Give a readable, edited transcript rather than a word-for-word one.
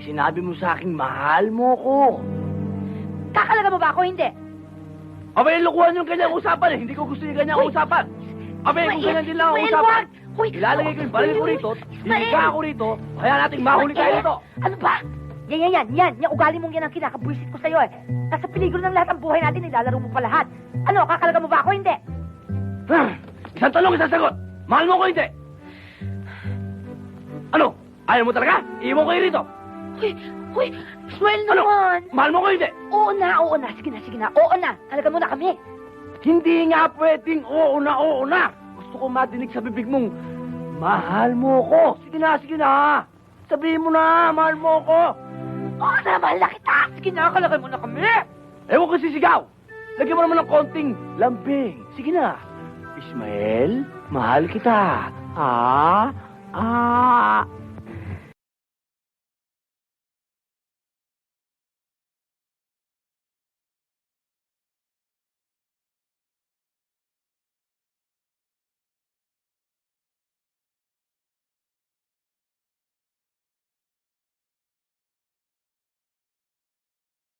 Pag sinabi mo sa akin, mahal mo ko. Kakalaga mo ba ako? Hindi. Abay, lukuhan yung kanyang usapan eh. Hindi ko gusto yung kanyang usapan. Abay, kung ganyan din lang ang usapan. Ilalagay ko yung baril ko rito, hihiga ako rito, kaya nating mahuli tayo rito. Ano ba? Yan. Yung ugali mong yan ang kinakabwisit ko sa'yo eh. Nasa peligro ng lahat ang buhay natin, nilalaro mo pa lahat. Ano, kakalaga mo ba ako? Hindi. Isang tanong, isang sagot. Mahal mo ko hindi? Ano? Ayaw mo talaga? Iiwan ko kayo rito. Hoy, Swell Ano? naman. Mahal mo ko hindi? Oo na. Sige na. Oo na. Talaga mo na kami. Hindi nga pwedeng oo na. Gusto ko madinig sa bibig mong, mahal mo ko. Sige na. Sabihin mo na, mahal mo ko. Oo na, mahal na kita. Sige na, kalagay mo na kami. Ewan ko sisigaw. Lagyan mo naman ng konting lambing. Sige na. Ismael, mahal kita.